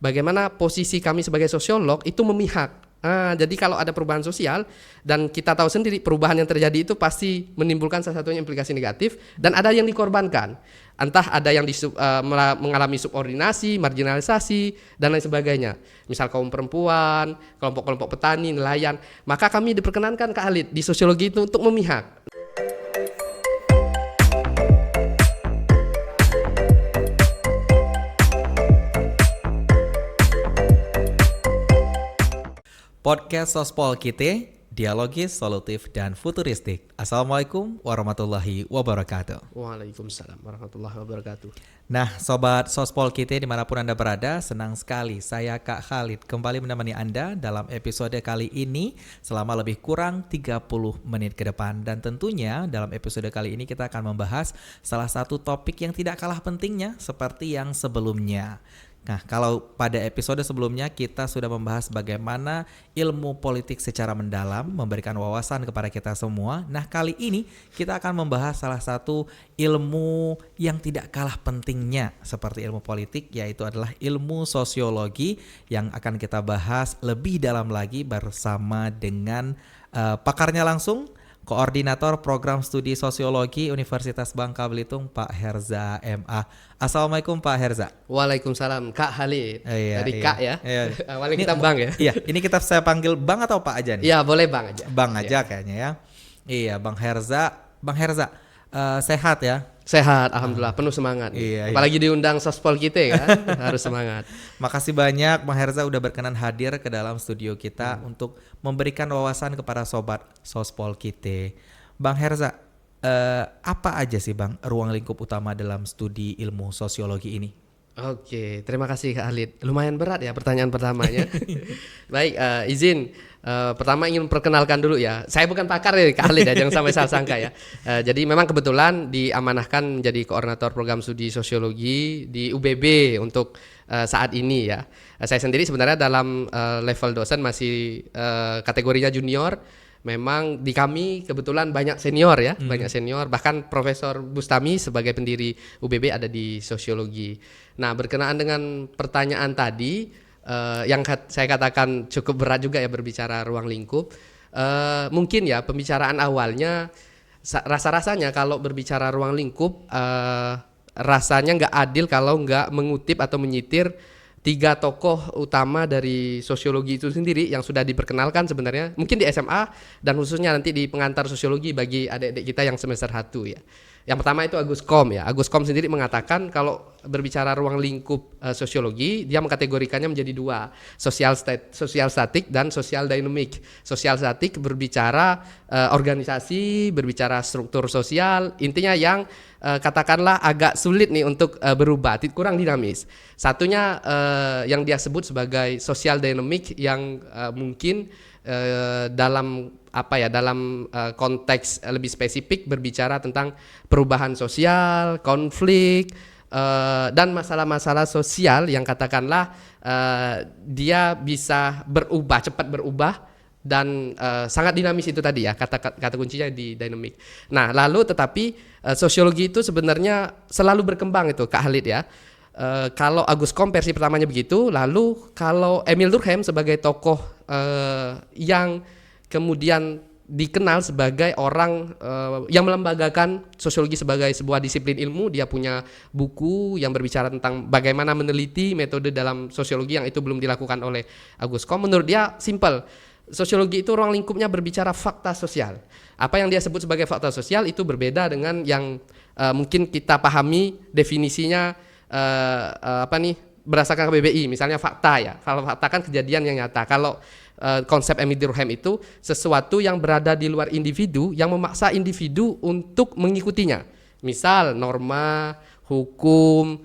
bagaimana posisi kami sebagai sosiolog itu memihak. Jadi kalau ada perubahan sosial dan kita tahu sendiri perubahan yang terjadi itu pasti menimbulkan salah satunya implikasi negatif dan ada yang dikorbankan. Entah ada yang mengalami subordinasi, marginalisasi dan lain sebagainya. Misal kaum perempuan, kelompok-kelompok petani, nelayan. Maka kami diperkenankan Kak Khalid di sosiologi itu untuk memihak. Podcast Sospol Kite, dialogis, solutif, dan futuristik. Assalamualaikum warahmatullahi wabarakatuh. Waalaikumsalam warahmatullahi wabarakatuh. Nah, Sobat Sospol Kite dimanapun Anda berada, senang sekali saya Kak Khalid kembali menemani Anda dalam episode kali ini selama lebih kurang 30 menit ke depan. Dan tentunya dalam episode kali ini kita akan membahas salah satu topik yang tidak kalah pentingnya seperti yang sebelumnya. Nah, kalau pada episode sebelumnya kita sudah membahas bagaimana ilmu politik secara mendalam memberikan wawasan kepada kita semua. Nah, kali ini kita akan membahas salah satu ilmu yang tidak kalah pentingnya seperti ilmu politik, yaitu adalah ilmu sosiologi yang akan kita bahas lebih dalam lagi bersama dengan pakarnya langsung, Koordinator Program Studi Sosiologi Universitas Bangka Belitung, Pak Herza MA. Assalamualaikum Pak Herza. Waalaikumsalam Kak Khalid. Dari Kak ya. Awalnya ini, kita Bang ya. Iya, ini kita saya panggil Bang atau Pak aja nih? Iya, boleh Bang aja. Bang aja kayaknya ya. Iya, Bang Herza. Bang Herza, sehat ya? Sehat, alhamdulillah, penuh semangat. Iya. Apalagi diundang Sospol kita kan, harus semangat. Makasih banyak Bang Herza udah berkenan hadir ke dalam studio kita untuk memberikan wawasan kepada Sobat Sospol kita. Bang Herza, apa aja sih Bang ruang lingkup utama dalam studi ilmu sosiologi ini? Oke, terima kasih Kak Khalid. Lumayan berat ya pertanyaan pertamanya. Baik, izin. Pertama ingin memperkenalkan dulu ya. Saya bukan pakar ya Kak Khalid ya, jangan sampai salah sangka ya. Jadi memang kebetulan diamanahkan menjadi koordinator program studi sosiologi di UBB untuk saat ini ya. Saya sendiri sebenarnya dalam level dosen masih kategorinya junior. Memang di kami kebetulan banyak senior ya, banyak senior. Bahkan Profesor Bustami sebagai pendiri UBB ada di sosiologi. Nah, berkenaan dengan pertanyaan tadi, yang saya katakan cukup berat juga ya berbicara ruang lingkup. Mungkin ya pembicaraan awalnya rasa-rasanya kalau berbicara ruang lingkup rasanya nggak adil kalau nggak mengutip atau menyitir 3 tokoh utama dari sosiologi itu sendiri yang sudah diperkenalkan sebenarnya mungkin di SMA dan khususnya nanti di pengantar sosiologi bagi adik-adik kita yang semester 1 ya. Yang pertama itu Agus Kom ya. Agus Kom sendiri mengatakan kalau berbicara ruang lingkup sosiologi, dia mengkategorikannya menjadi 2, sosial statik dan sosial dynamic. Sosial statik berbicara organisasi, berbicara struktur sosial, intinya yang katakanlah agak sulit nih untuk berubah, kurang dinamis. Satunya yang dia sebut sebagai sosial dynamic yang mungkin dalam konteks lebih spesifik berbicara tentang perubahan sosial, konflik dan masalah-masalah sosial yang katakanlah dia bisa berubah, cepat berubah dan sangat dinamis itu tadi ya, kata kuncinya di dynamic. Nah, lalu tetapi sosiologi itu sebenarnya selalu berkembang itu Kak Khalid ya. Kalau Agus Kom versi pertamanya begitu, lalu kalau Emil Durkheim sebagai tokoh yang kemudian dikenal sebagai orang yang melembagakan sosiologi sebagai sebuah disiplin ilmu. Dia punya buku yang berbicara tentang bagaimana meneliti metode dalam sosiologi yang itu belum dilakukan oleh Agus Kom. Menurut dia simple, sosiologi itu ruang lingkupnya berbicara fakta sosial. Apa yang dia sebut sebagai fakta sosial itu berbeda dengan yang mungkin kita pahami definisinya berdasarkan KBBI, misalnya fakta ya. Kalau fakta kan kejadian yang nyata. Kalau konsep Emil Durkheim itu sesuatu yang berada di luar individu yang memaksa individu untuk mengikutinya. Misal norma, hukum,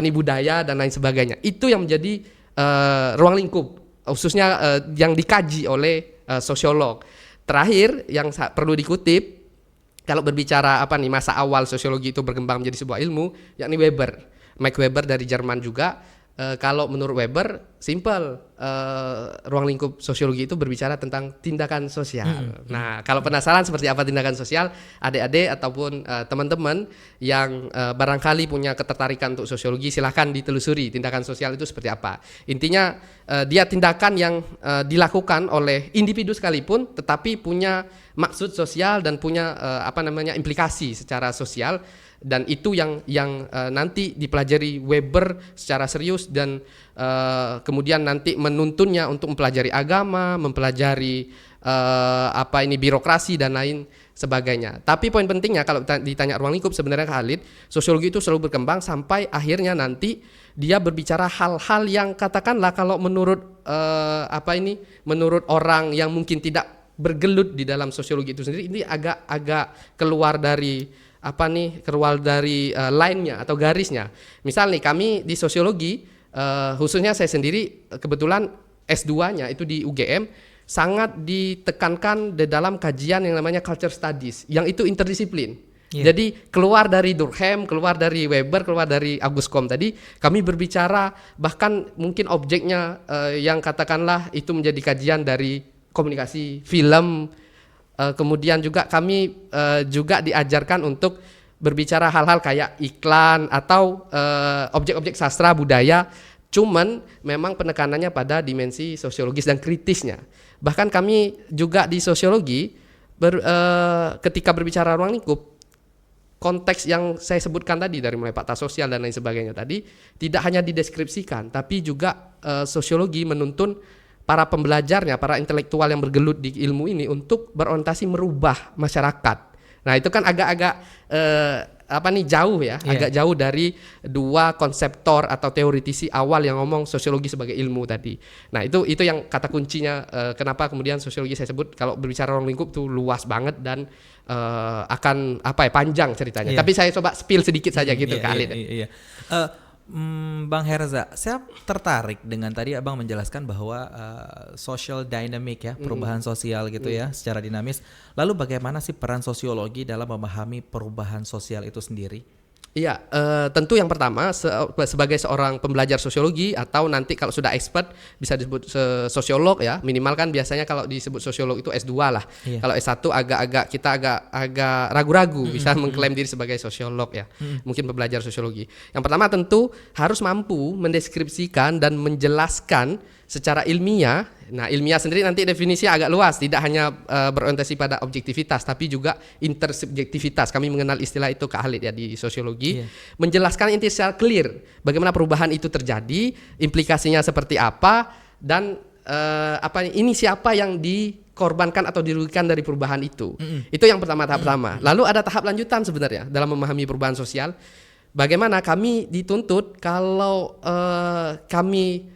budaya dan lain sebagainya. Itu yang menjadi ruang lingkup khususnya yang dikaji oleh sosiolog. Terakhir yang perlu dikutip kalau berbicara masa awal sosiologi itu berkembang menjadi sebuah ilmu, yakni Weber. Max Weber dari Jerman juga kalau menurut Weber, simple, ruang lingkup sosiologi itu berbicara tentang tindakan sosial. Nah, kalau penasaran seperti apa tindakan sosial, adik-adik ataupun teman-teman yang barangkali punya ketertarikan untuk sosiologi, silahkan ditelusuri tindakan sosial itu seperti apa. Intinya dia tindakan yang dilakukan oleh individu sekalipun, tetapi punya maksud sosial dan punya implikasi secara sosial. Dan itu yang nanti dipelajari Weber secara serius dan kemudian nanti menuntunnya untuk mempelajari agama, mempelajari birokrasi dan lain sebagainya. Tapi poin pentingnya kalau ditanya ruang lingkup sebenarnya Khalid, sosiologi itu selalu berkembang sampai akhirnya nanti dia berbicara hal-hal yang katakanlah kalau menurut menurut orang yang mungkin tidak bergelut di dalam sosiologi itu sendiri, ini agak keluar dari line-nya atau garisnya. Misal nih kami di sosiologi, khususnya saya sendiri kebetulan S2-nya itu di UGM, sangat ditekankan di dalam kajian yang namanya culture studies, yang itu interdisiplin. Jadi keluar dari Durkheim, keluar dari Weber, keluar dari Auguste Comte tadi, kami berbicara bahkan mungkin objeknya yang katakanlah itu menjadi kajian dari komunikasi, film. Kemudian juga kami juga diajarkan untuk berbicara hal-hal kayak iklan atau objek-objek sastra budaya, cuman memang penekanannya pada dimensi sosiologis dan kritisnya. Bahkan kami juga di sosiologi ketika berbicara ruang lingkup, konteks yang saya sebutkan tadi dari mulai fakta sosial dan lain sebagainya tadi tidak hanya dideskripsikan, tapi juga sosiologi menuntun para pembelajarnya, para intelektual yang bergelut di ilmu ini untuk berorientasi merubah masyarakat. Nah itu kan agak-agak jauh ya, agak jauh dari dua konseptor atau teoritisi awal yang ngomong sosiologi sebagai ilmu tadi. Nah itu yang kata kuncinya kenapa kemudian sosiologi saya sebut kalau berbicara ruang lingkup tuh luas banget dan akan panjang ceritanya. Tapi saya coba spill sedikit saja gitu Khalid. Bang Herza, saya tertarik dengan tadi Abang menjelaskan bahwa social dynamic ya, perubahan sosial gitu ya, secara dinamis. Lalu bagaimana sih peran sosiologi dalam memahami perubahan sosial itu sendiri? Iya, tentu yang pertama sebagai seorang pembelajar sosiologi atau nanti kalau sudah expert bisa disebut sosiolog ya, minimal kan biasanya kalau disebut sosiolog itu S2 lah. Kalau S1 kita agak ragu-ragu bisa mengklaim diri sebagai sosiolog ya. Mungkin pembelajar sosiologi. Yang pertama tentu harus mampu mendeskripsikan dan menjelaskan secara ilmiah. Nah, ilmiah sendiri nanti definisinya agak luas, tidak hanya berorientasi pada objektivitas, tapi juga intersubjektivitas. Kami mengenal istilah itu Kak Khalid ya di sosiologi. Menjelaskan inti secara clear bagaimana perubahan itu terjadi, implikasinya seperti apa, dan ini siapa yang dikorbankan atau dirugikan dari perubahan itu. Itu yang pertama, tahap pertama. Lalu ada tahap lanjutan sebenarnya dalam memahami perubahan sosial. Bagaimana kami dituntut kalau kami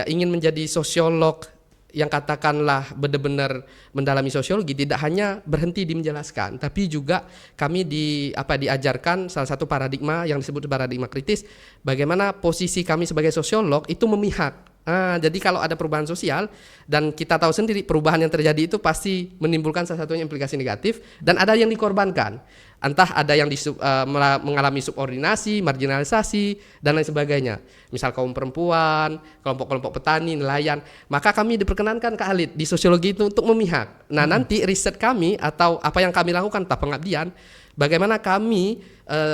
ingin menjadi sosiolog yang katakanlah benar-benar mendalami sosiologi, tidak hanya berhenti di menjelaskan, tapi juga kami diajarkan salah satu paradigma yang disebut paradigma kritis, bagaimana posisi kami sebagai sosiolog itu memihak. Jadi kalau ada perubahan sosial dan kita tahu sendiri perubahan yang terjadi itu pasti menimbulkan salah satunya implikasi negatif dan ada yang dikorbankan. Entah ada yang mengalami subordinasi, marginalisasi dan lain sebagainya. Misal kaum perempuan, kelompok-kelompok petani, nelayan. Maka kami diperkenankan Kak Khalid di sosiologi itu untuk memihak. Nah nanti riset kami atau apa yang kami lakukan tahap pengabdian, bagaimana kami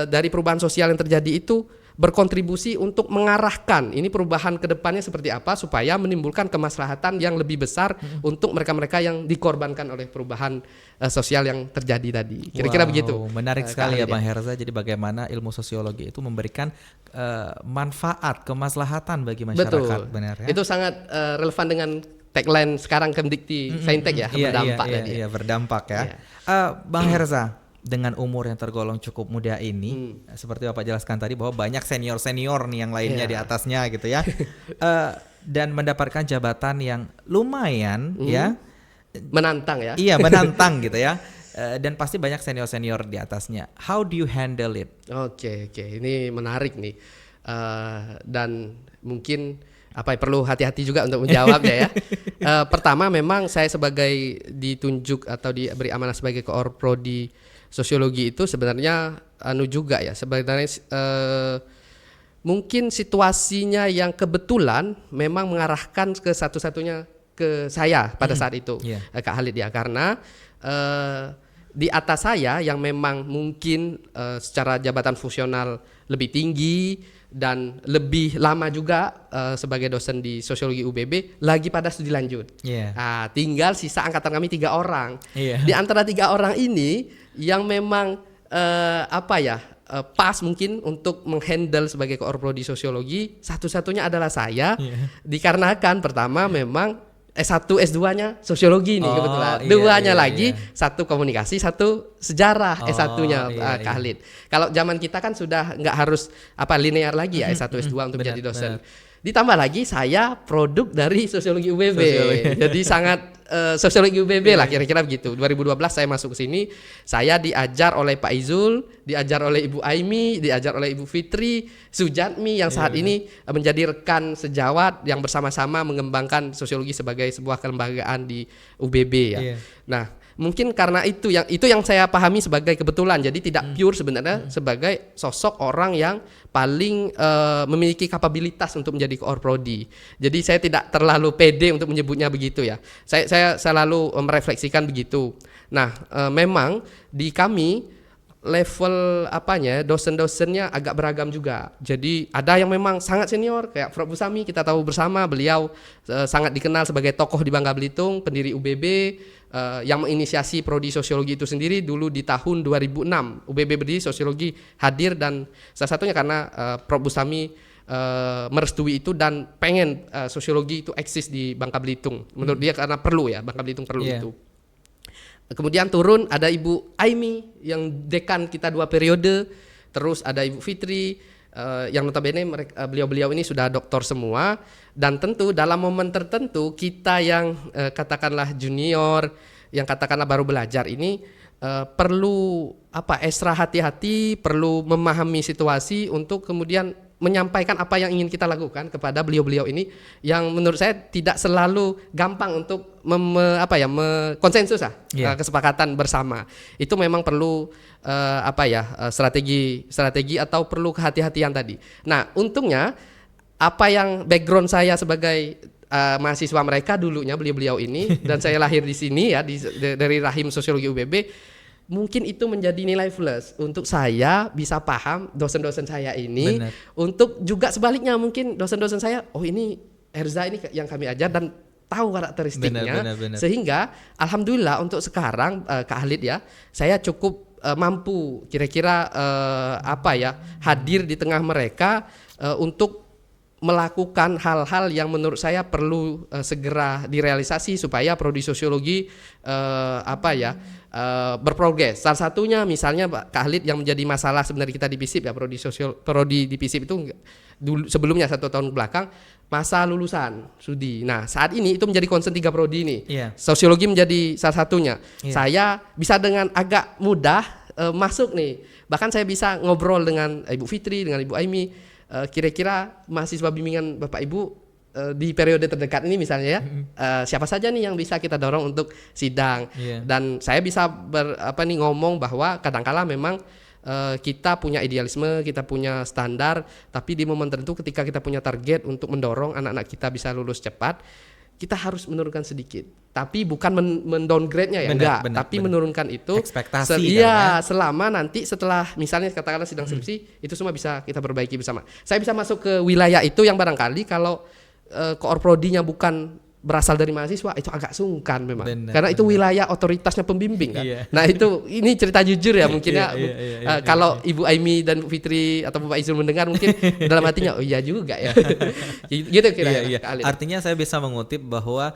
dari perubahan sosial yang terjadi itu berkontribusi untuk mengarahkan ini perubahan ke depannya seperti apa supaya menimbulkan kemaslahatan yang lebih besar untuk mereka-mereka yang dikorbankan oleh perubahan sosial yang terjadi tadi. Kira-kira begitu. Menarik sekali ya Bang Herza. Jadi bagaimana ilmu sosiologi itu memberikan manfaat, kemaslahatan bagi masyarakat. Benar ya? Itu sangat relevan dengan tagline sekarang Kemdikti Saintek ya, berdampak tadi. Iya, berdampak ya. Bang Herza, dengan umur yang tergolong cukup muda ini, seperti Bapak jelaskan tadi bahwa banyak senior-senior nih yang lainnya di atasnya gitu ya, dan mendapatkan jabatan yang lumayan ya, menantang ya. Iya, menantang gitu ya, dan pasti banyak senior-senior di atasnya. How do you handle it? Oke, ini menarik nih, dan mungkin perlu hati-hati juga untuk menjawabnya ya. Pertama memang saya sebagai ditunjuk atau diberi amanah sebagai koor prodi sosiologi itu sebenarnya juga ya, sebenarnya mungkin situasinya yang kebetulan memang mengarahkan ke satu-satunya ke saya pada saat itu, Kak Khalid ya, karena di atas saya yang memang mungkin secara jabatan fungsional lebih tinggi dan lebih lama juga sebagai dosen di sosiologi UBB lagi pada studi lanjut. Tinggal sisa angkatan kami 3 orang. Di antara 3 orang ini yang memang pas mungkin untuk menghandle sebagai koor prodi sosiologi satu-satunya adalah saya, dikarenakan pertama memang S1 S2-nya sosiologi nih kebetulan. Duanya lagi, satu komunikasi, satu sejarah S1-nya Kak Khalid. Kalau zaman kita kan sudah nggak harus linear lagi ya S1 S2 untuk menjadi dosen. Ditambah lagi saya produk dari sosiologi UBB. Jadi sangat sosiologi UBB lah kira-kira begitu. 2012 saya masuk ke sini, saya diajar oleh Pak Izul, diajar oleh Ibu Aimi, diajar oleh Ibu Fitri Sujatmi yang saat ini menjadi rekan sejawat yang bersama-sama mengembangkan sosiologi sebagai sebuah kelembagaan di UBB ya. Nah, mungkin karena itu yang saya pahami sebagai kebetulan. Jadi tidak pure sebenarnya sebagai sosok orang yang paling memiliki kapabilitas untuk menjadi koor prodi. Jadi saya tidak terlalu pede untuk menyebutnya begitu ya. Saya selalu merefleksikan begitu. Nah, memang di kami level dosen-dosennya agak beragam juga. Jadi ada yang memang sangat senior kayak Prof. Busami, kita tahu bersama beliau sangat dikenal sebagai tokoh di Bangka Belitung, pendiri UBB, yang menginisiasi prodi sosiologi itu sendiri dulu di tahun 2006. UBB berdiri, sosiologi hadir, dan salah satunya karena Prof. Busami merestui itu dan pengen sosiologi itu eksis di Bangka Belitung. Menurut dia karena perlu ya, Bangka Belitung perlu itu. Kemudian turun ada Ibu Aimi yang dekan kita 2 periode, terus ada Ibu Fitri yang notabene beliau-beliau ini sudah doktor semua, dan tentu dalam momen tertentu kita yang katakanlah junior, yang katakanlah baru belajar ini perlu ekstra hati-hati, perlu memahami situasi untuk kemudian menyampaikan apa yang ingin kita lakukan kepada beliau-beliau ini yang menurut saya tidak selalu gampang untuk konsensus kesepakatan bersama. Itu memang perlu strategi atau perlu kehati-hatian tadi. Nah, untungnya apa yang background saya sebagai mahasiswa mereka dulunya beliau-beliau ini dan saya lahir di sini ya dari rahim sosiologi UBB, mungkin itu menjadi nilai plus untuk saya bisa paham dosen-dosen saya ini. Untuk juga sebaliknya mungkin dosen-dosen saya, ini Erza ini yang kami ajar dan tahu karakteristiknya. Sehingga alhamdulillah untuk sekarang Kak Khalid ya, saya cukup mampu kira-kira hadir di tengah mereka untuk melakukan hal-hal yang menurut saya perlu segera direalisasi supaya prodi sosiologi berprogres. Salah satunya misalnya Kak Khalid yang menjadi masalah sebenarnya kita di PISIP ya, prodi di PISIP itu dulu sebelumnya 1 tahun belakang masa lulusan studi. Nah, saat ini itu menjadi concern 3 prodi ini. Sosiologi menjadi salah satunya. Saya bisa dengan agak mudah masuk nih. Bahkan saya bisa ngobrol dengan Ibu Fitri, dengan Ibu Aimi, kira-kira mahasiswa bimbingan Bapak Ibu di periode terdekat ini misalnya ya, siapa saja nih yang bisa kita dorong untuk sidang. Dan saya bisa ngomong bahwa kadangkala memang kita punya idealisme, kita punya standar, tapi di momen tertentu ketika kita punya target untuk mendorong anak-anak kita bisa lulus cepat, kita harus menurunkan sedikit. Tapi bukan mendowngrade-nya ya, tapi menurunkan itu ekspektasi selama nanti setelah misalnya katakanlah sidang skripsi itu semua bisa kita perbaiki bersama. Saya bisa masuk ke wilayah itu yang barangkali kalau koor prodinya bukan berasal dari mahasiswa itu agak sungkan memang. Karena itu wilayah otoritasnya pembimbing kan. Nah, ini cerita jujur ya mungkin kalau Ibu Aimi dan Bu Fitri atau Bapak Izul mendengar mungkin dalam hatinya oh iya juga ya. Gitu kira-kira. Artinya saya bisa mengutip bahwa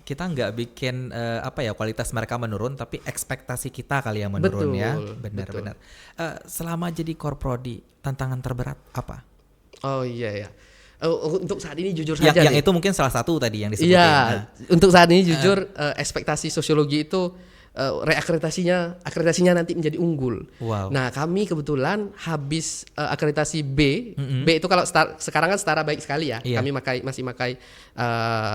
kita nggak bikin kualitas mereka menurun, tapi ekspektasi kita kali yang menurun. Benar. Selama jadi koor prodi tantangan terberat apa? Untuk saat ini jujur saja yang itu mungkin salah satu tadi yang disebutin. Untuk saat ini jujur ekspektasi sosiologi itu akreditasinya nanti menjadi unggul. Nah, kami kebetulan habis akreditasi B. B itu kalau sekarang kan setara baik sekali ya. Kami masih pakai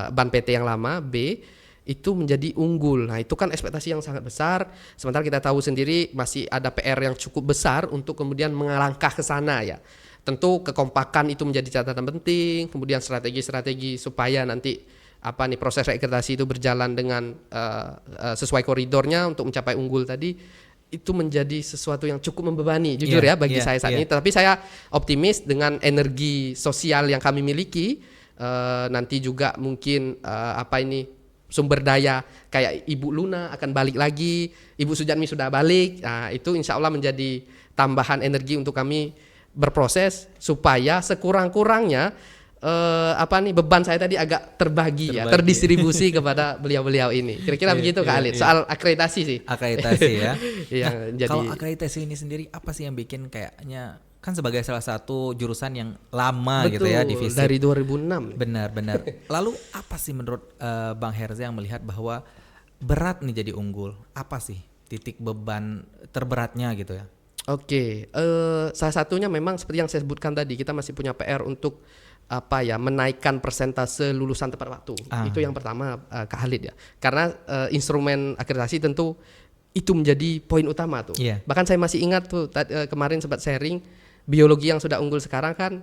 ban PT yang lama B. itu menjadi unggul. Nah, itu kan ekspektasi yang sangat besar. Sementara kita tahu sendiri masih ada PR yang cukup besar untuk kemudian melangkah ke sana ya. Tentu kekompakan itu menjadi catatan penting, kemudian strategi-strategi supaya nanti proses reakreditasi itu berjalan dengan sesuai koridornya untuk mencapai unggul tadi, itu menjadi sesuatu yang cukup membebani jujur ya bagi saya saat ini. Tapi saya optimis dengan energi sosial yang kami miliki, nanti juga mungkin sumber daya kayak Ibu Luna akan balik lagi, Ibu Sujatmi sudah balik. Nah, itu insya Allah menjadi tambahan energi untuk kami berproses supaya sekurang-kurangnya beban saya tadi agak terbagi ya, terdistribusi kepada beliau-beliau ini. Kira-kira begitu Kak Khalid. Soal akreditasi sih. Akreditasi ya. Kalau akreditasi ini sendiri apa sih yang bikin kayaknya kan sebagai salah satu jurusan yang lama gitu ya di FISIP. Dari 2006. Benar. Lalu apa sih menurut Bang Herza yang melihat bahwa berat nih jadi unggul? Apa sih titik beban terberatnya gitu ya? Oke, salah satunya memang seperti yang saya sebutkan tadi, kita masih punya PR untuk menaikkan persentase lulusan tepat waktu. Itu yang pertama Kak Khalid ya. Karena instrumen akreditasi tentu itu menjadi poin utama tuh. Bahkan saya masih ingat tuh kemarin sempat sharing, biologi yang sudah unggul sekarang kan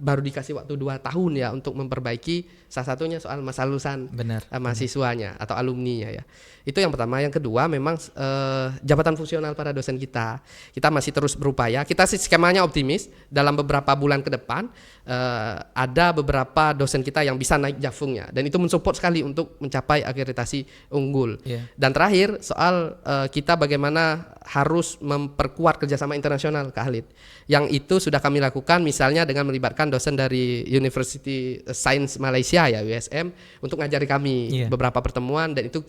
baru dikasih waktu 2 tahun ya untuk memperbaiki, salah satunya soal masa lulusan mahasiswanya atau alumninya ya. Itu yang pertama. Yang kedua memang jabatan fungsional para dosen kita masih terus berupaya. Kita sih skemanya optimis dalam beberapa bulan ke depan ada beberapa dosen kita yang bisa naik jafungnya, dan itu mensupport sekali untuk mencapai akreditasi unggul. Dan terakhir soal kita bagaimana harus memperkuat kerjasama internasional Kak Khalid, yang itu sudah kami lakukan misalnya dengan melibatkan dosen dari University Science Malaysia ya, USM, untuk ngajari kami beberapa pertemuan, dan itu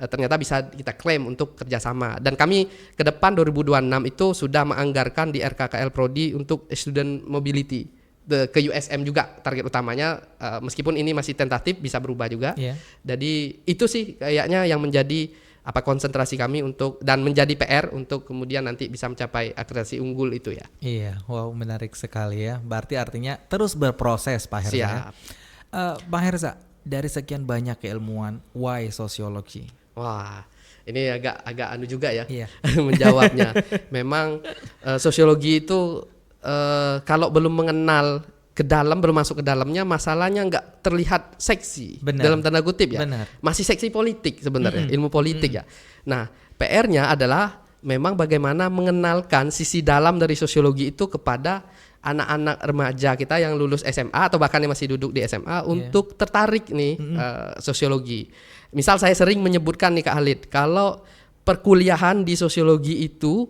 ternyata bisa kita klaim untuk kerjasama. Dan kami ke depan 2026 itu sudah menganggarkan di RKKL Prodi untuk student mobility ke USM juga target utamanya, meskipun ini masih tentatif, bisa berubah juga. Jadi itu sih kayaknya yang menjadi konsentrasi kami untuk, dan menjadi PR untuk kemudian nanti bisa mencapai akreditasi unggul itu ya. Iya, wow, menarik sekali ya. Berarti artinya terus berproses Pak Herza. Siap. Bang Herza, dari sekian banyak keilmuan, why sosiologi? Wah, ini agak anu juga ya menjawabnya. Memang sosiologi itu kalau belum mengenal ke dalam, belum masuk ke dalamnya, masalahnya nggak terlihat seksi. Dalam tanda kutip ya. Masih seksi politik sebenarnya, ilmu politik ya. Nah, PR-nya adalah memang bagaimana mengenalkan sisi dalam dari sosiologi itu kepada anak-anak remaja kita yang lulus SMA atau bahkan yang masih duduk di SMA untuk tertarik nih sosiologi. Misal saya sering menyebutkan nih Kak Khalid, kalau perkuliahan di sosiologi itu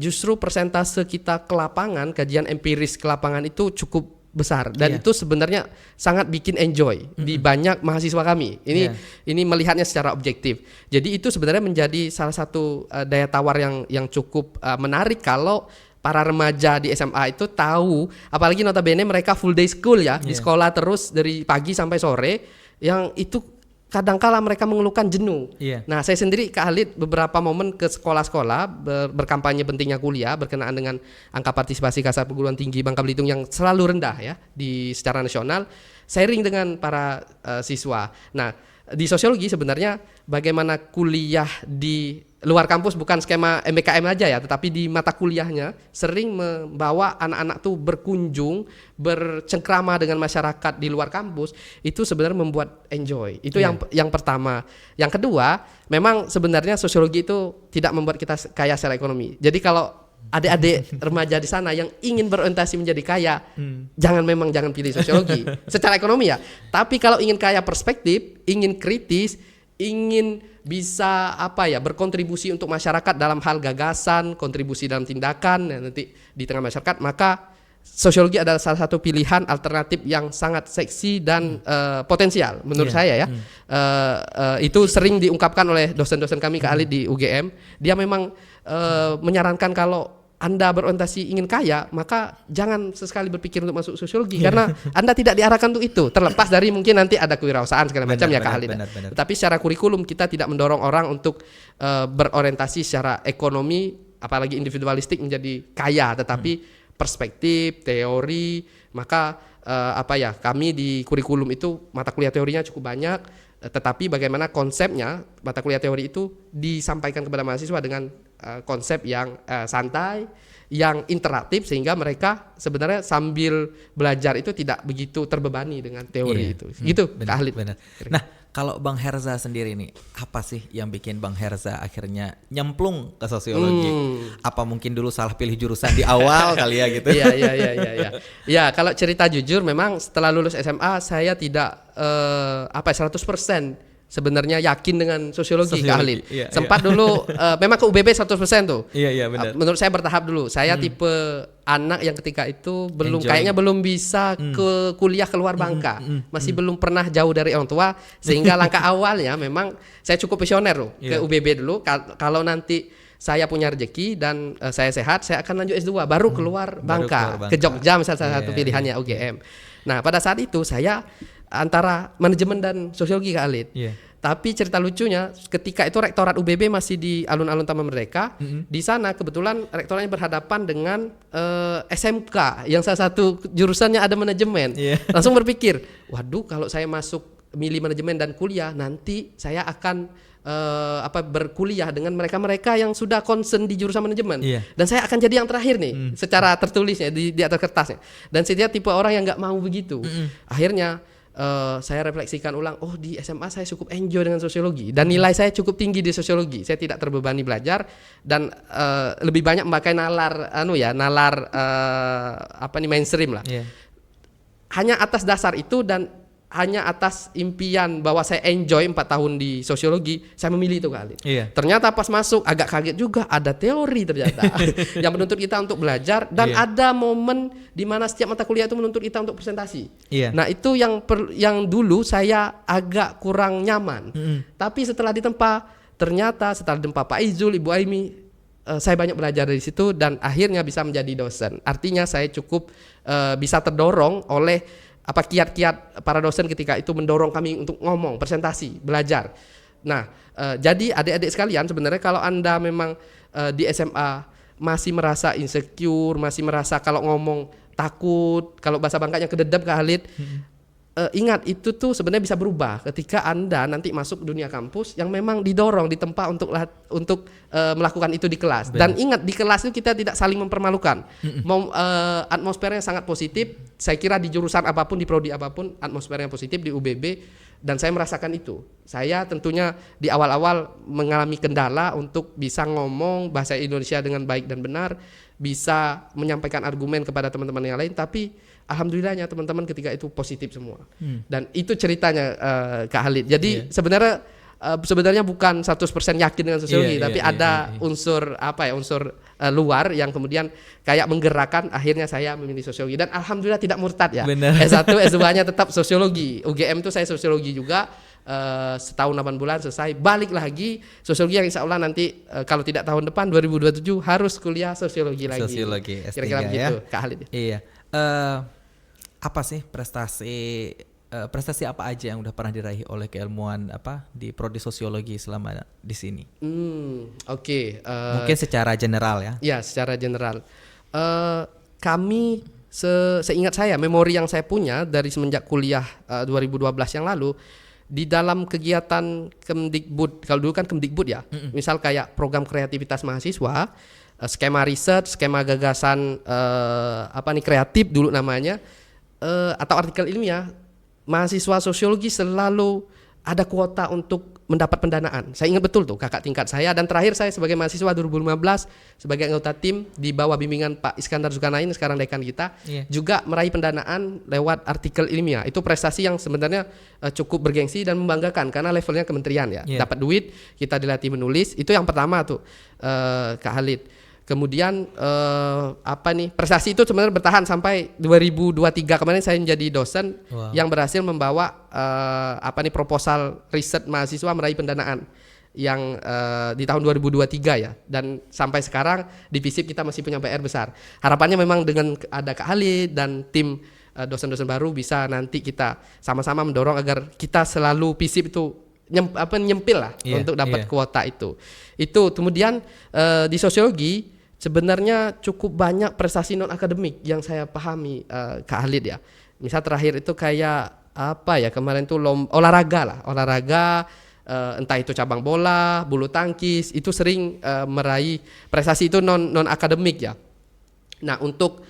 justru persentase kita ke lapangan, kajian empiris ke lapangan itu cukup besar, dan itu sebenarnya sangat bikin enjoy di banyak mahasiswa kami. Ini melihatnya secara objektif. Jadi itu sebenarnya menjadi salah satu daya tawar yang cukup menarik kalau para remaja di SMA itu tahu, apalagi notabene mereka full day school ya, di sekolah terus dari pagi sampai sore, yang itu kadangkala mereka mengeluhkan jenuh. Nah, saya sendiri Kak Khalid beberapa momen ke sekolah-sekolah berkampanye pentingnya kuliah berkenaan dengan angka partisipasi kasar perguruan tinggi Bangka Belitung yang selalu rendah ya di secara nasional, sharing dengan para siswa. Nah, di sosiologi sebenarnya bagaimana kuliah di luar kampus, bukan skema MBKM aja ya, tetapi di mata kuliahnya sering membawa anak-anak tuh berkunjung, bercengkrama dengan masyarakat di luar kampus, itu sebenarnya membuat enjoy. Itu yang pertama. Yang kedua, memang sebenarnya sosiologi itu tidak membuat kita kaya secara ekonomi. Jadi kalau adik-adik remaja di sana yang ingin berorientasi menjadi kaya, jangan pilih sosiologi secara ekonomi ya. Tapi kalau ingin kaya perspektif, ingin kritis, ingin bisa berkontribusi untuk masyarakat dalam hal gagasan, kontribusi dalam tindakan nanti di tengah masyarakat, maka sosiologi adalah salah satu pilihan alternatif yang sangat seksi dan potensial menurut saya ya. Itu sering diungkapkan oleh dosen-dosen kami Kak Khalid di UGM. Dia memang menyarankan kalau Anda berorientasi ingin kaya, maka jangan sesekali berpikir untuk masuk sosiologi karena Anda tidak diarahkan untuk itu. Terlepas dari mungkin nanti ada kewirausahaan segala macam ya Kak Khalid. Tapi secara kurikulum kita tidak mendorong orang untuk berorientasi secara ekonomi, apalagi individualistik menjadi kaya, tetapi perspektif, teori, maka kami di kurikulum itu mata kuliah teorinya cukup banyak, tetapi bagaimana konsepnya mata kuliah teori itu disampaikan kepada mahasiswa dengan konsep yang santai, yang interaktif, sehingga mereka sebenarnya sambil belajar itu tidak begitu terbebani dengan teori itu. Gitu, Kak Khalid. Benar. Nah, kalau Bang Herza sendiri nih, apa sih yang bikin Bang Herza akhirnya nyemplung ke sosiologi? Apa mungkin dulu salah pilih jurusan di awal kali ya gitu? Iya. Ya, kalau cerita jujur memang setelah lulus SMA saya tidak 100% sebenarnya yakin dengan sosiologi. Kak Khalid. Iya, Sempat dulu memang ke UBB 100% tuh. Iya benar. Menurut saya bertahap dulu. Saya tipe anak yang ketika itu kayaknya belum bisa ke kuliah keluar Bangka. Masih belum pernah jauh dari orang tua, sehingga langkah awalnya memang saya cukup visioner loh. Ke UBB dulu, kalau nanti saya punya rezeki dan saya sehat, saya akan lanjut S2 baru keluar Bangka, ke Jogja misalnya salah satu pilihannya UGM. Nah, pada saat itu saya antara manajemen dan sosiologi, Kak Khalid. Tapi cerita lucunya ketika itu rektorat UBB masih di alun-alun Taman Merdeka. Di sana kebetulan rektoratnya berhadapan dengan SMK yang salah satu jurusannya ada manajemen. Langsung berpikir, waduh, kalau saya masuk milih manajemen dan kuliah, nanti saya akan berkuliah dengan mereka-mereka yang sudah concern di jurusan manajemen. Dan saya akan jadi yang terakhir nih secara tertulisnya di atas kertasnya. Dan saya tipe orang yang nggak mau begitu. Akhirnya saya refleksikan ulang, oh di SMA saya cukup enjoy dengan sosiologi dan nilai saya cukup tinggi di sosiologi. Saya tidak terbebani belajar dan lebih banyak memakai nalar mainstream lah. Hanya atas dasar itu dan hanya atas impian bahwa saya enjoy 4 tahun di sosiologi, saya memilih itu, Kak Khalid. Ternyata pas masuk agak kaget juga, ada teori ternyata yang menuntut kita untuk belajar dan ada momen di mana setiap mata kuliah itu menuntut kita untuk presentasi. Nah, itu yang dulu saya agak kurang nyaman. Tapi setelah ditempa, ternyata setelah ditempa Pak Izul, Ibu Aimi, saya banyak belajar dari situ dan akhirnya bisa menjadi dosen. Artinya saya cukup bisa terdorong oleh kiat-kiat para dosen ketika itu mendorong kami untuk ngomong, presentasi, belajar. Nah, jadi adik-adik sekalian, sebenarnya kalau Anda memang di SMA masih merasa insecure, masih merasa kalau ngomong takut, kalau bahasa Bangkanya kededap, Kak Khalid, ingat itu tuh sebenarnya bisa berubah ketika Anda nanti masuk dunia kampus yang memang didorong, ditempa untuk melakukan itu di kelas. Dan ingat, di kelas itu kita tidak saling mempermalukan. Atmosfernya sangat positif. Saya kira di jurusan apapun, di prodi apapun, atmosfernya positif di UBB, dan saya merasakan itu. Saya tentunya di awal-awal mengalami kendala untuk bisa ngomong bahasa Indonesia dengan baik dan benar, bisa menyampaikan argumen kepada teman-teman yang lain, tapi alhamdulillahnya teman-teman ketika itu positif semua. Dan itu ceritanya Kak Khalid. Jadi sebenarnya bukan 100% yakin dengan sosiologi, tapi ada unsur luar yang kemudian kayak menggerakkan, akhirnya saya memilih sosiologi dan alhamdulillah tidak murtad ya. S1, S2-nya tetap sosiologi. UGM itu saya sosiologi juga, setahun 8 bulan selesai, balik lagi sosiologi yang insya Allah nanti kalau tidak tahun depan 2027 harus kuliah sosiologi lagi. Sosiologi S3 kira-kira begitu, ya. Kak Khalid. Iya. Apa sih prestasi apa aja yang udah pernah diraih oleh keilmuan di prodi sosiologi selama di sini? Oke. Mungkin secara general ya. Ya, secara general. Kami seingat saya, memori yang saya punya dari semenjak kuliah 2012 yang lalu, di dalam kegiatan Kemdikbud, kalau dulu kan Kemdikbud ya, misal kayak program kreativitas mahasiswa, skema riset, skema gagasan kreatif dulu namanya, atau artikel ilmiah, mahasiswa sosiologi selalu ada kuota untuk mendapat pendanaan. Saya ingat betul tuh kakak tingkat saya, dan terakhir saya sebagai mahasiswa 2015 sebagai anggota tim di bawah bimbingan Pak Iskandar Zulkarnain, sekarang dekan kita, juga meraih pendanaan lewat artikel ilmiah. Itu prestasi yang sebenarnya cukup bergengsi dan membanggakan karena levelnya kementerian ya. Dapat duit, kita dilatih menulis, itu yang pertama tuh Kak Khalid. Kemudian prestasi itu sebenarnya bertahan sampai 2023 kemarin saya menjadi dosen yang berhasil membawa proposal riset mahasiswa meraih pendanaan yang di tahun 2023 ya, dan sampai sekarang di FISIP kita masih punya PR besar. Harapannya memang dengan ada Kak Khalid dan tim dosen-dosen baru bisa nanti kita sama-sama mendorong agar kita selalu FISIP itu nyempil lah untuk dapat kuota itu. Itu kemudian di sosiologi sebenarnya cukup banyak prestasi non akademik yang saya pahami, Kak Halid ya. Misal terakhir itu kayak apa ya, kemarin tuh olahraga, entah itu cabang bola, bulu tangkis, itu sering meraih prestasi itu non akademik ya. Nah, untuk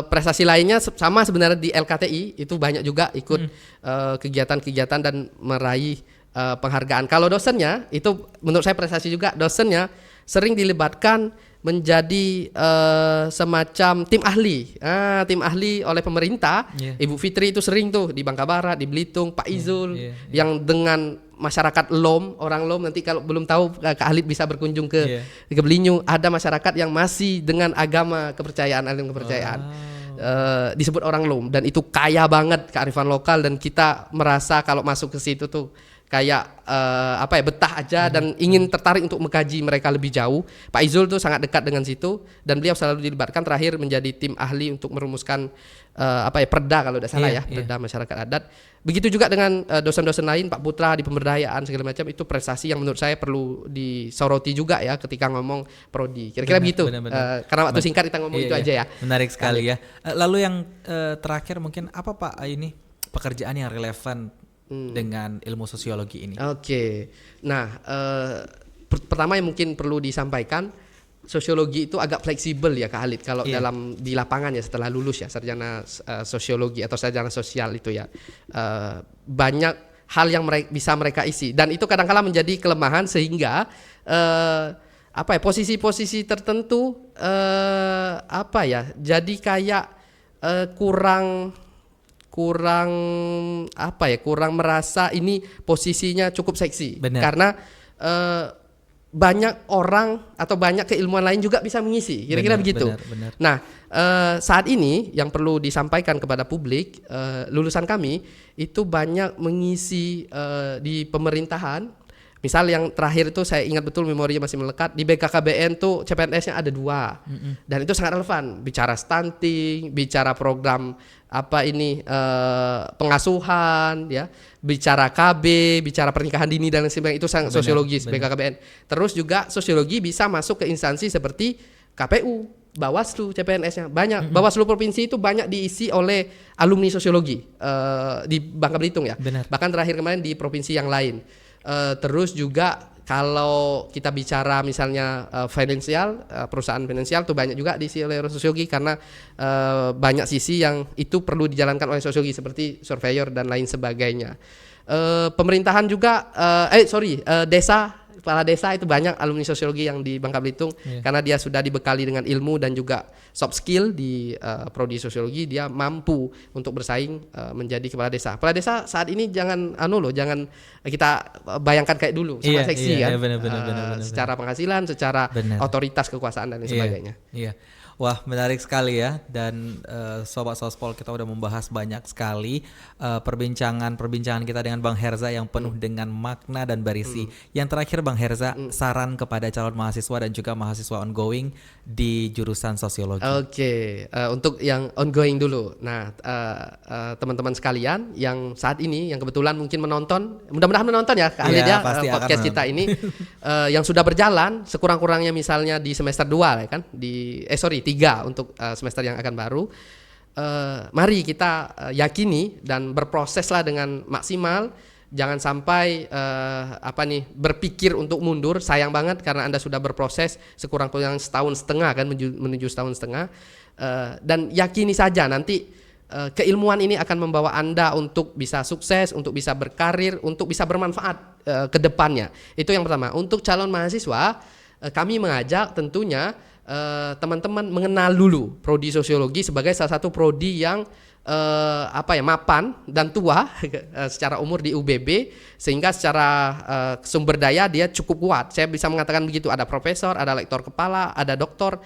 prestasi lainnya sama sebenarnya di LKTI itu banyak juga ikut kegiatan-kegiatan dan meraih penghargaan. Kalau dosennya itu menurut saya prestasi juga, dosennya sering dilibatkan menjadi semacam tim ahli oleh pemerintah. Ibu Fitri itu sering tuh di Bangka Barat, di Belitung, Pak Izul yang dengan masyarakat orang LOM, nanti kalau belum tahu Kak Halid bisa berkunjung ke Belinyu, ada masyarakat yang masih dengan agama kepercayaan, disebut orang LOM, dan itu kaya banget kearifan lokal, dan kita merasa kalau masuk ke situ tuh kayak betah aja dan ingin tertarik untuk mengkaji mereka lebih jauh. Pak Izul tuh sangat dekat dengan situ, dan beliau selalu dilibatkan terakhir menjadi tim ahli untuk merumuskan perda kalau tidak salah perda masyarakat adat. Begitu juga dengan dosen-dosen lain, Pak Putra di pemberdayaan segala macam, itu prestasi yang menurut saya perlu disoroti juga ya ketika ngomong prodi. Kira-kira begitu. Karena waktu singkat kita ngomong itu aja ya. Menarik sekali ya. Lalu yang terakhir mungkin apa Pak ini pekerjaan yang relevan dengan ilmu sosiologi ini? Oke. Nah, pertama yang mungkin perlu disampaikan, sosiologi itu agak fleksibel ya Kak Halid kalau di lapangan ya, setelah lulus ya sarjana sosiologi atau sarjana sosial itu ya, banyak hal yang bisa mereka isi, dan itu kadang-kala menjadi kelemahan sehingga posisi-posisi tertentu jadi kayak kurang merasa ini posisinya cukup seksi. Bener. Karena banyak orang atau banyak keilmuan lain juga bisa mengisi, kira-kira begitu. Bener. Nah, saat ini yang perlu disampaikan kepada publik, lulusan kami itu banyak mengisi di pemerintahan. Misal yang terakhir itu saya ingat betul, memorinya masih melekat, di BKKBN tuh CPNS-nya ada 2, dan itu sangat relevan, bicara stunting, bicara program pengasuhan ya, bicara KB, bicara pernikahan dini dan lain sebagainya, itu sangat sosiologis BKKBN. Terus juga sosiologi bisa masuk ke instansi seperti KPU, Bawaslu, CPNS-nya banyak. Bawaslu provinsi itu banyak diisi oleh alumni sosiologi di Bangka Belitung ya. Benar. Bahkan terakhir kemarin di provinsi yang lain. Terus juga kalau kita bicara misalnya perusahaan finansial tuh banyak juga diisi oleh sosiologi, karena banyak sisi yang itu perlu dijalankan oleh sosiologi seperti surveyor dan lain sebagainya. Pemerintahan juga desa, kepala desa itu banyak alumni sosiologi yang di Bangka Belitung, karena dia sudah dibekali dengan ilmu dan juga soft skill di prodi sosiologi, dia mampu untuk bersaing menjadi kepala desa. Kepala desa saat ini jangan kita bayangkan kayak dulu, sangat seksi kan, bener. Secara penghasilan, secara otoritas kekuasaan dan lain sebagainya. Wah, menarik sekali ya, dan Sobat Sospol, kita udah membahas banyak sekali perbincangan kita dengan Bang Herza yang penuh dengan makna dan berisi. Yang terakhir Bang Herza, saran kepada calon mahasiswa dan juga mahasiswa ongoing di jurusan sosiologi. Oke, untuk yang ongoing dulu. Nah, teman-teman sekalian yang saat ini yang kebetulan mungkin menonton, mudah-mudahan menonton ya Kak Halid ya podcast kita ini, yang sudah berjalan sekurang-kurangnya misalnya di semester 2 ya kan, 3 untuk semester yang akan baru. Mari kita yakini dan berproseslah dengan maksimal. Jangan sampai berpikir untuk mundur. Sayang banget karena Anda sudah berproses sekurang-kurangnya setahun setengah kan, menuju setahun setengah. Dan yakini saja nanti keilmuan ini akan membawa Anda untuk bisa sukses, untuk bisa berkarir, untuk bisa bermanfaat ke depannya. Itu yang pertama. Untuk calon mahasiswa, kami mengajak tentunya teman-teman mengenal dulu prodi sosiologi sebagai salah satu prodi yang mapan dan tua secara umur di UBB, sehingga secara sumber daya dia cukup kuat. Saya bisa mengatakan begitu, ada profesor, ada lektor kepala, ada doktor,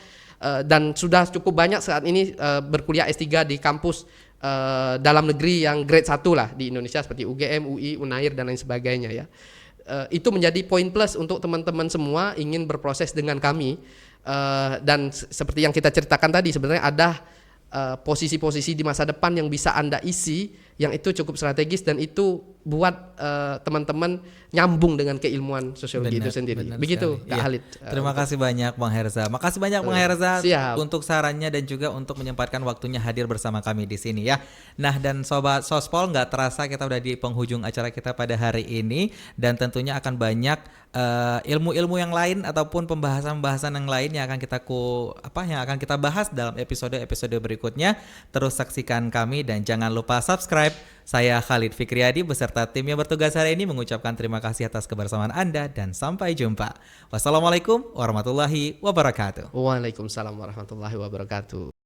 dan sudah cukup banyak saat ini berkuliah S3 di kampus dalam negeri yang grade 1 lah di Indonesia seperti UGM, UI, Unair dan lain sebagainya ya. Itu menjadi poin plus untuk teman-teman semua ingin berproses dengan kami. Dan seperti yang kita ceritakan tadi, sebenarnya ada posisi-posisi di masa depan yang bisa Anda isi yang itu cukup strategis dan itu buat teman-teman nyambung dengan keilmuan sosiologi itu sendiri. Benar Begitu sekali. Kak Iya. Khalid. Terima kasih banyak Bang Herza. Makasih banyak Bang Herza Siap. untuk sarannya dan juga untuk menyempatkan waktunya hadir bersama kami di sini ya. Nah, dan sobat Sospol, nggak terasa kita udah di penghujung acara kita pada hari ini, dan tentunya akan banyak ilmu-ilmu yang lain ataupun pembahasan-pembahasan yang lain yang akan kita bahas dalam episode-episode berikutnya. Terus saksikan kami dan jangan lupa subscribe. Saya Khalid Fikriyadi beserta tim yang bertugas hari ini mengucapkan terima kasih atas kebersamaan Anda dan sampai jumpa. Wassalamualaikum warahmatullahi wabarakatuh. Waalaikumsalam warahmatullahi wabarakatuh.